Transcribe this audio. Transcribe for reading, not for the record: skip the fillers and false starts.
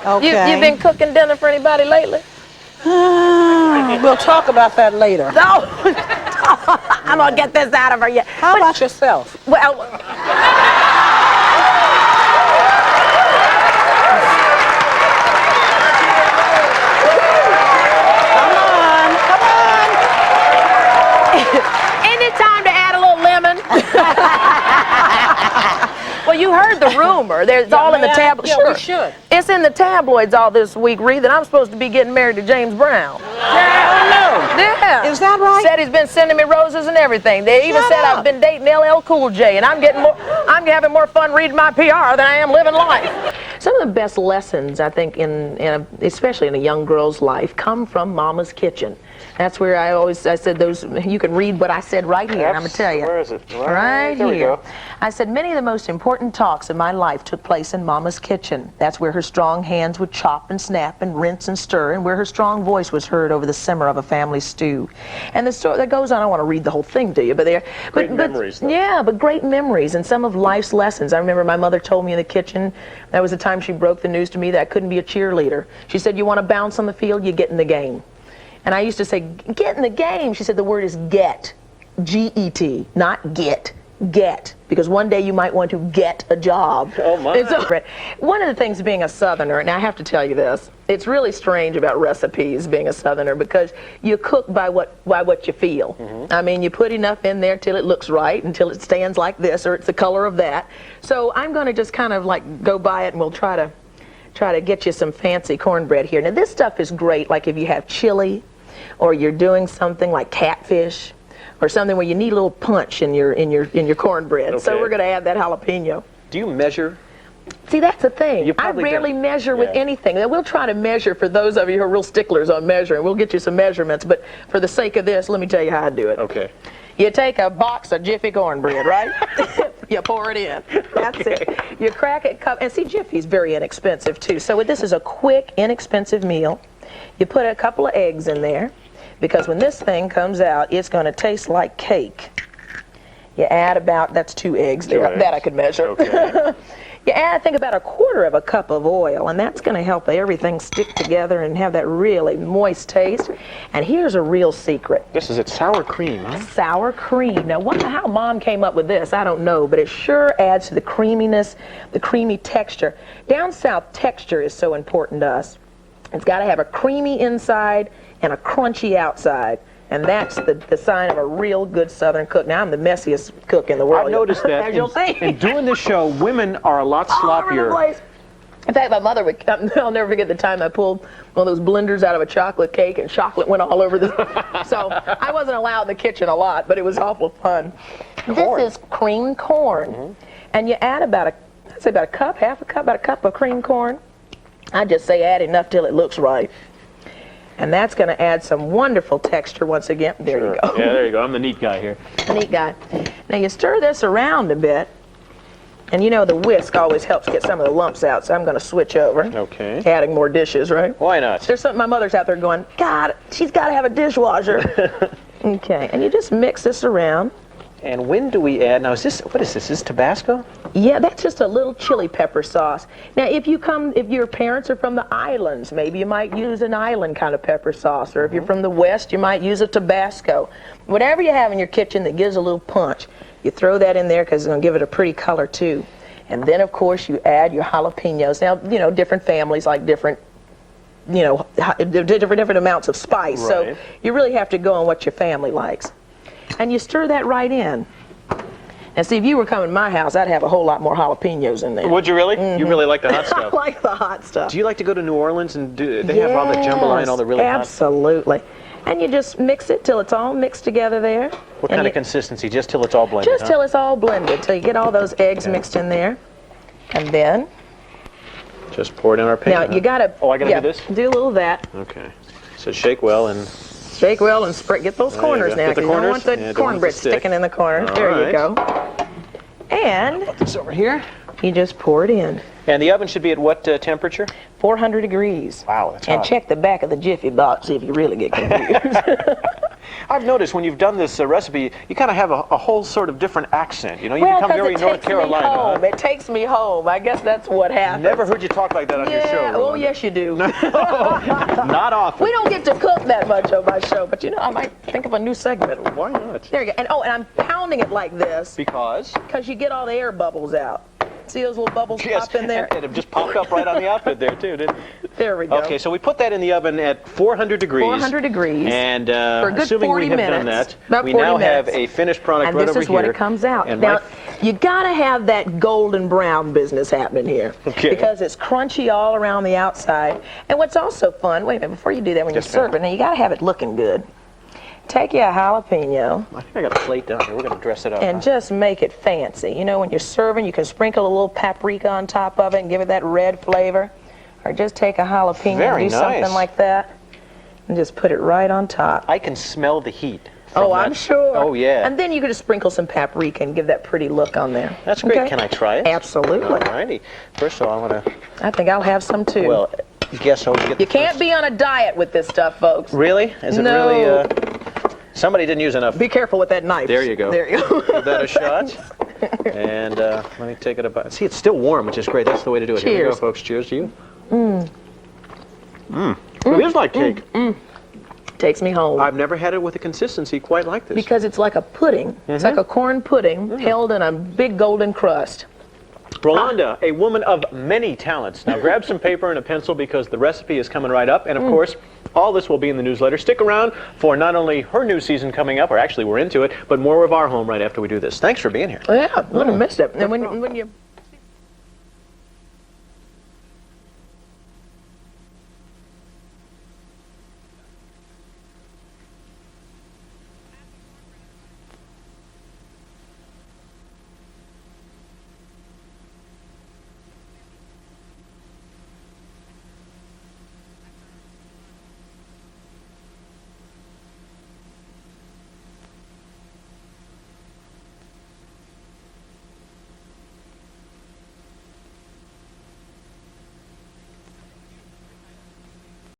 Okay. You been cooking dinner for anybody lately? We'll talk about that later. No. I'm gonna get this out of her yet. How about yourself? Well, Come on. any time to add a little lemon. Well, you heard the rumor. It's all in the tabloids. Yeah, Sure. we should. It's in the tabloids all this week, Reed, that I'm supposed to be getting married to James Brown. Yeah. Is that right? Said he's been sending me roses and everything. They even said I've been dating LL Cool J, and I'm having more fun reading my PR than I am living life. Some of the best lessons, I think, especially in a young girl's life, come from Mama's kitchen. That's where I said those, you can read what I said right here, and I'm going to tell you. Where is it? Right there here. We go. I said, many of the most important talks of my life took place in Mama's kitchen. That's where her strong hands would chop and snap and rinse and stir, and where her strong voice was heard over the simmer of a family stew. And the story that goes on, I don't want to read the whole thing to you, but Great memories, though. Yeah, but great memories and some of life's lessons. I remember my mother told me in the kitchen, that was the time she broke the news to me that I couldn't be a cheerleader. She said, you want to bounce on the field, you get in the game. And I used to say, get in the game. She said the word is get, G-E-T, not get. Get, because one day you might want to get a job. Oh my. One of the things being a Southerner, and I have to tell you this, it's really strange about recipes being a Southerner because you cook by what you feel. Mm-hmm. I mean, you put enough in there till it looks right, until it stands like this or it's the color of that. So I'm going to just kind of like go by it, and we'll try to get you some fancy cornbread here. Now this stuff is great, like if you have chili, or you're doing something like catfish, or something where you need a little punch in your cornbread. Okay. So we're going to add that jalapeno. Do you measure? See, that's the thing. You I probably rarely don't. measure with Yeah. anything. Now, we'll try to measure for those of you who are real sticklers on measuring. We'll get you some measurements, but for the sake of this, let me tell you how I do it. Okay. You take a box of Jiffy cornbread, right? You pour it in. That's it. You crack it, and see, Jiffy's very inexpensive too. So this is a quick, inexpensive meal. You put a couple of eggs in there, because when this thing comes out, it's going to taste like cake. You add about, that's 2 eggs there, that I could measure. Okay. You add, I think, about 1/4 cup of oil, and that's going to help everything stick together and have that really moist taste. And here's a real secret. This is it, sour cream, huh? Sour cream. Now, how Mom came up with this, I don't know, but it sure adds to the creaminess, the creamy texture. Down south, texture is so important to us. It's got to have a creamy inside and a crunchy outside. And that's the sign of a real good Southern cook. Now, I'm the messiest cook in the world. I've noticed that As you'll see. in doing this show, women are a lot All over the sloppier. place. In fact, my mother would, I'll never forget the time I pulled one of those blenders out of a chocolate cake and chocolate went all over the, so I wasn't allowed in the kitchen a lot, but it was awful fun. Corn. This is creamed corn. Mm-hmm. And you add about a cup, half a cup, about a cup of creamed corn. I just say add enough till it looks right. And that's going to add some wonderful texture once again. There you go. Yeah, there you go. I'm the neat guy here. Neat guy. Now you stir this around a bit. And you know the whisk always helps get some of the lumps out, so I'm going to switch over. Okay. Adding more dishes, right? Why not? There's something, my mother's out there going, God, she's got to have a dishwasher. Okay, and you just mix this around. And when do we add, now what is this? Is this Tabasco? Yeah, that's just a little chili pepper sauce. Now, if your parents are from the islands, maybe you might use an island kind of pepper sauce. Or if you're from the West, you might use a Tabasco. Whatever you have in your kitchen that gives a little punch, you throw that in there because it's going to give it a pretty color too. And then, of course, you add your jalapenos. Now, you know, different families like different, you know, different amounts of spice. Right. So you really have to go on what your family likes. And you stir that right in. And see, if you were coming to my house, I'd have a whole lot more jalapenos in there. Would you really? Mm-hmm. You really like the hot I stuff? like the hot stuff. Do you like to go to New Orleans and they have all the jambalaya and all the really hot? Absolutely. And you just mix it till it's all mixed together there. What kind of consistency? Just till it's all blended, Just till it's all blended, till you get all those eggs mixed in there. And then, just pour it in our pan. now you gotta, Oh, I gotta do this? do a little of that. Okay. So shake well and... Shake well and spread, get those corners now, Get the because you don't want corners? the Yeah, don't want it to cornbread stick. sticking in the corner. All There you right. go. And Put this over here. you just pour it in. And the oven should be at what temperature? 400 degrees. Wow, that's And hot. check the back of the Jiffy box, see if you really get confused. I've noticed when you've done this recipe, you kind of have a whole sort of different accent. You know, you Well, become 'cause very it North takes Carolina. me home. It takes me home. I guess that's what happens. Never heard you talk like that on your show. Yeah, oh Rolonda. yes you do. Not often. We don't get to cook that much on my show, but you know, I might think of a new segment. Why not? There you go. And oh, and I'm pounding it like this Because? because you get all the air bubbles out. See those little bubbles pop in there? And it just popped up right on the outfit there, too, didn't it? There we go. Okay, so we put that in the oven at 400 degrees. 400 degrees. And for a good assuming 40 we have minutes. done that, About we 40 now minutes. have a finished product And right this over is here. what it comes out. And Now, right, you got to have that golden brown business happening here. Okay. Because it's crunchy all around the outside. And what's also fun, wait a minute, before you do that, when you Yes, serve ma'am. it, now you got to have it looking good. Take you a jalapeno I think I got a plate down here. We're going to dress it up. and just make it fancy. You know, when you're serving, you can sprinkle a little paprika on top of it and give it that red flavor. Or just take a jalapeno Very and do nice. something like that and just put it right on top. I can smell the heat. from Oh, that. I'm sure. Oh, yeah. And then you could just sprinkle some paprika and give that pretty look on there. That's great. Okay? Can I try it? Absolutely. All righty. First of all, I want to, I think I'll have some too. well, guess I'll get you can't be on a diet with this stuff, folks. Really? Is it No. really, somebody didn't use enough. Be careful with that knife. There you go. There you go. Give that a shot. And let me take it about. See, it's still warm, which is great. That's the way to do it. Here we go, Cheers. folks. Cheers to you. It is like cake. Takes me home. I've never had it with a consistency quite like this. Because it's like a pudding. It's like a corn pudding held in a big golden crust. Rolonda, a woman of many talents. Now grab some paper and a pencil because the recipe is coming right up. And of course, all this will be in the newsletter. Stick around for not only her new season coming up, or actually we're into it, but more of our home right after we do this. Thanks for being here. Yeah, I wouldn't have missed it. And when you